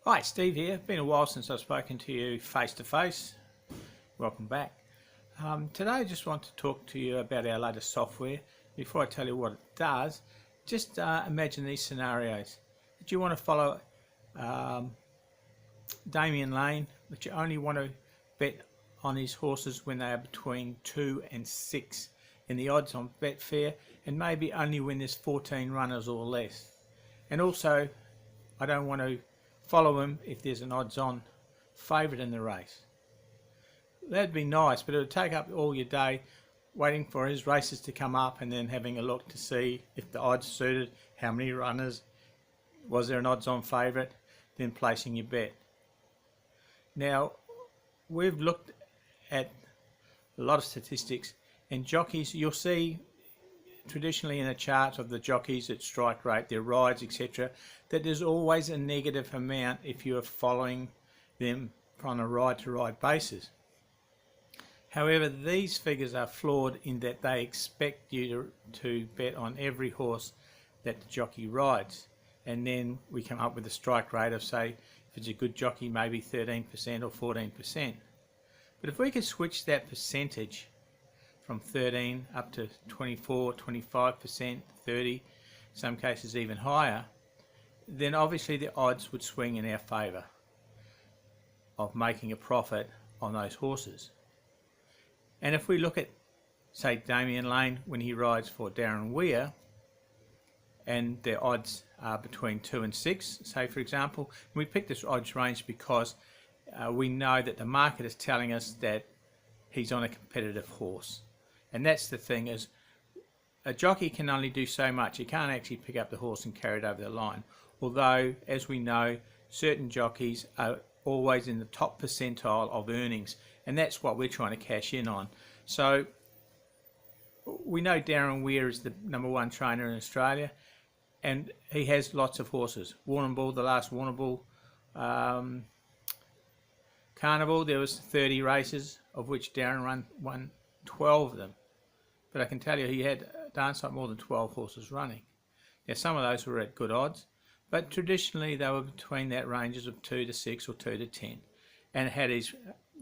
Hi, Steve here. Been a while since I've spoken to you face to face. Welcome back. Today I just want to talk to you about our latest software. Before I tell you what it does, just imagine these scenarios. That you want to follow Damien Lane, but you only want to bet on his horses when they are between 2 and 6 in the odds on Betfair, and maybe only when there's 14 runners or less. And also, I don't want to follow him if there's an odds on favourite in the race. That'd be nice, but it would take up all your day waiting for his races to come up and then having a look to see if the odds suited, how many runners, was there an odds on favourite, then placing your bet. Now, we've looked at a lot of statistics, and jockeys, you'll see traditionally in a chart of the jockeys at strike rate, their rides, etc., that there's always a negative amount if you are following them on a ride-to-ride basis. However, these figures are flawed in that they expect you to bet on every horse that the jockey rides, and then we come up with a strike rate of, say, if it's a good jockey, maybe 13% or 14%. But if we could switch that percentage from 13 up to 24, 25%, 30, some cases even higher, then obviously the odds would swing in our favour of making a profit on those horses. And if we look at, say, Damien Lane when he rides for Darren Weir, and their odds are between 2 and 6, say for example, we pick this odds range because we know that the market is telling us that he's on a competitive horse. And that's the thing, is a jockey can only do so much. He can't actually pick up the horse and carry it over the line. Although, as we know, certain jockeys are always in the top percentile of earnings, and that's what we're trying to cash in on. So we know Darren Weir is the #1 trainer in Australia, and he has lots of horses. Warrnambool, the last Warrnambool Carnival, there was 30 races, of which Darren won 12 of them. But I can tell you he had dance like more than 12 horses running. Now some of those were at good odds, but traditionally they were between that ranges of 2 to 6 or 2 to 10, and had his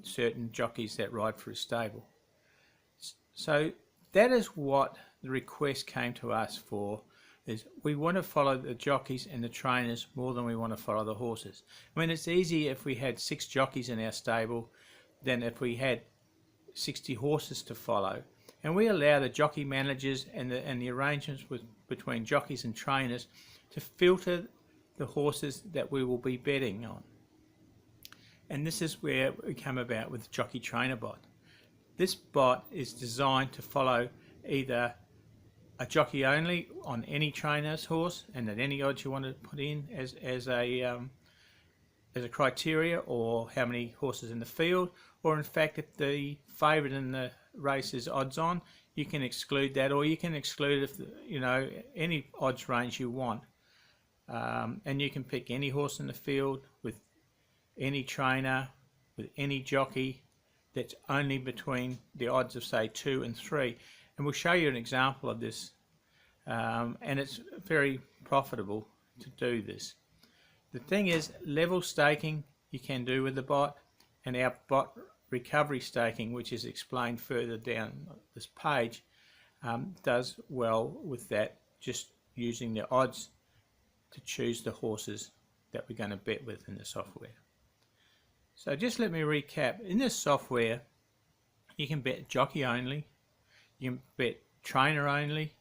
certain jockeys that ride for his stable. So that is what the request came to us for, is we want to follow the jockeys and the trainers more than we want to follow the horses. I mean, it's easy if we had 6 jockeys in our stable than if we had 60 horses to follow. And we allow the jockey managers and the arrangements between jockeys and trainers to filter the horses that we will be betting on. And this is where we come about with Jockey Trainer Bot. This bot is designed to follow either a jockey only on any trainer's horse, and at any odds you want to put in as a criteria, or how many horses in the field, or in fact if the favourite in the race is odds on, you can exclude that, or you can exclude if any odds range you want, and you can pick any horse in the field with any trainer, with any jockey, that's only between the odds of say 2 and 3, and we'll show you an example of this, and it's very profitable to do this. The thing is, level staking you can do with the bot, and our bot recovery staking, which is explained further down this page, does well with that, just using the odds to choose the horses that we're going to bet with in the software. So just let me recap. In this software you can bet jockey only, you can bet trainer only,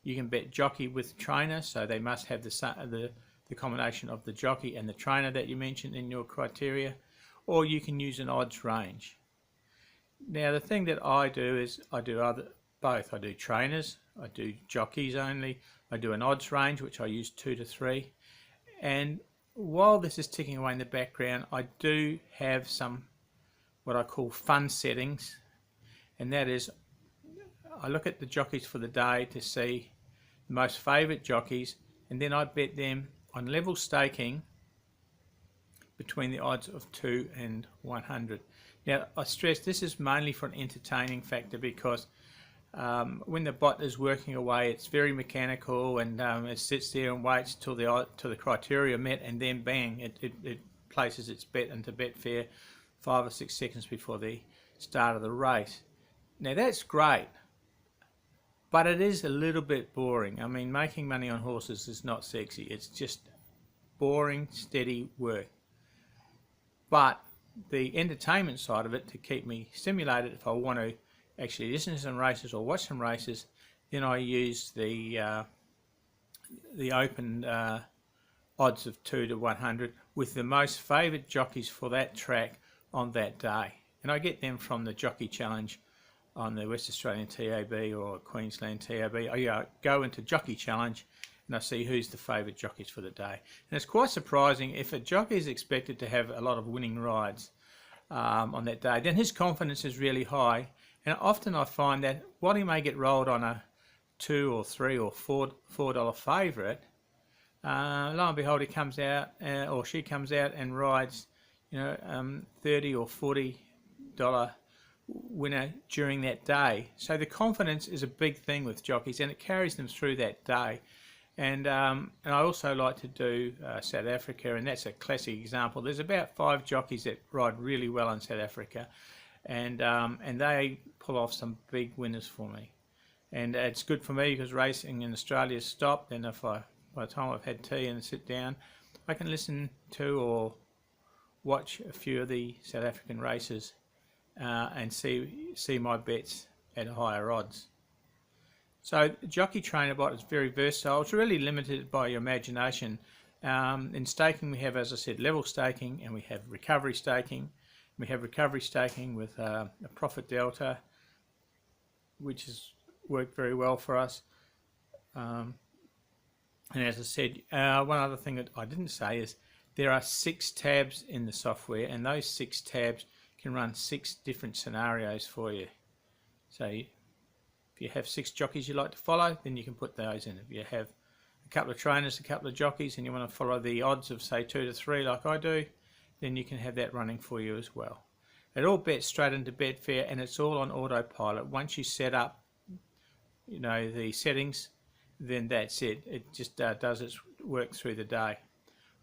you can bet jockey with trainer, so they must have the combination of the jockey and the trainer that you mentioned in your criteria, or you can use an odds range. Now the thing that I do is I do both. I do trainers, I do jockeys only, I do an odds range which I use 2 to 3, and while this is ticking away in the background, I do have some what I call fun settings, and that is I look at the jockeys for the day to see the most favourite jockeys, and then I bet them on level staking between the odds of 2 and 100. Now I stress this is mainly for an entertaining factor, because when the bot is working away, it's very mechanical, and it sits there and waits till the criteria are met, and then bang, it places its bet into Betfair 5 or 6 seconds before the start of the race. Now that's great, but it is a little bit boring. I mean, making money on horses is not sexy. It's just boring, steady work. But the entertainment side of it, to keep me stimulated if I want to actually listen to some races or watch some races, then I use the open odds of 2 to 100 with the most favoured jockeys for that track on that day. And I get them from the Jockey Challenge on the West Australian TAB or Queensland TAB. I go into Jockey Challenge and I see who's the favoured jockeys for the day. And it's quite surprising, if a jockey is expected to have a lot of winning rides on that day, then his confidence is really high. And often I find that while he may get rolled on a $2 or $3 or $4 favourite, lo and behold, he comes out or she comes out and rides, $30 or $40 winner during that day. So the confidence is a big thing with jockeys, and it carries them through that day. And I also like to do South Africa, and that's a classic example. There's about 5 jockeys that ride really well in South Africa, and they pull off some big winners for me. And it's good for me because racing in Australia has stopped, and by the time I've had tea and sit down, I can listen to or watch a few of the South African races and see my bets at higher odds. So Jockey Trainer Bot is very versatile. It's really limited by your imagination. In staking we have, as I said, level staking, and we have recovery staking. We have recovery staking with a profit delta, which has worked very well for us. And as I said, one other thing that I didn't say is there are 6 tabs in the software, and those 6 tabs can run 6 different scenarios for you. So if you have 6 jockeys you like to follow, then you can put those in. If you have a couple of trainers, a couple of jockeys, and you want to follow the odds of say 2 to 3 like I do, then you can have that running for you as well. It all bets straight into Betfair, and it's all on autopilot. Once you set up the settings, then that's it. It just does its work through the day.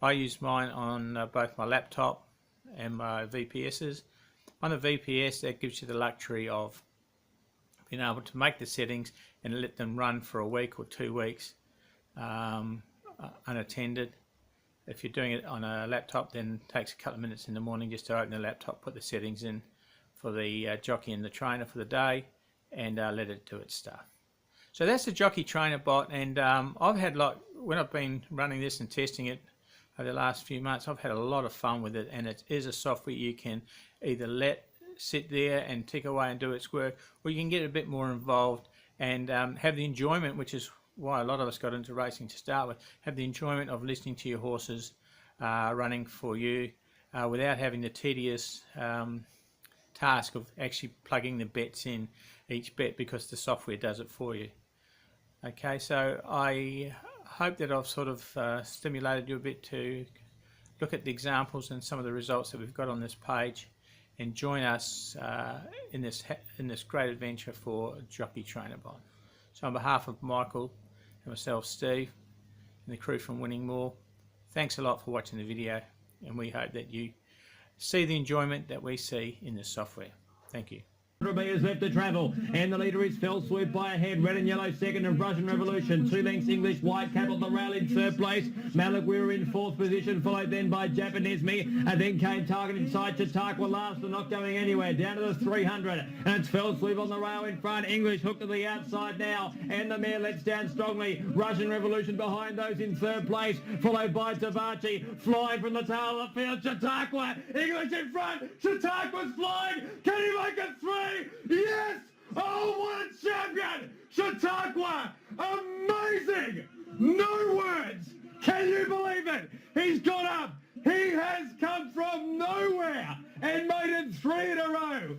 I use mine on both my laptop and my VPSs. On the VPS, that gives you the luxury of being able to make the settings and let them run for a week or 2 weeks unattended. If you're doing it on a laptop, then it takes a couple of minutes in the morning just to open the laptop, put the settings in for the jockey and the trainer for the day, and let it do its stuff. So that's the Jockey Trainer Bot, and I've had when I've been running this and testing it over the last few months, I've had a lot of fun with it, and it is a software you can either let sit there and tick away and do its work, or you can get a bit more involved and have the enjoyment, which is why a lot of us got into racing to start with, have the enjoyment of listening to your horses running for you without having the tedious task of actually plugging the bets in each bet, because the software does it for you. Okay, so I hope that I've sort of stimulated you a bit to look at the examples and some of the results that we've got on this page, and join us in this great adventure for Jockey Trainer Bot. So on behalf of Michael and myself, Steve, and the crew from Winning More, thanks a lot for watching the video, and we hope that you see the enjoyment that we see in this software. Thank you. 100 metres left to travel, and the leader is Fell Swoop by a head. Red and yellow second, and Russian Revolution. 2 lengths English White Capital the rail in 3rd place. Malik Weir in 4th position, followed then by Japanesme, and then came Target inside. Chautauqua last and not going anywhere. Down to the 300, and it's Fell Swoop on the rail in front. English hooked to the outside now, and the mare lets down strongly. Russian Revolution behind those in 3rd place, followed by Tavachi, flying from the tail of the field. Chautauqua, English in front. Chautauqua's flying. Can he make it 3? Yes! Oh, what a champion! Chautauqua! Amazing! No words! Can you believe it? He's got up. He has come from nowhere and made it 3 in a row.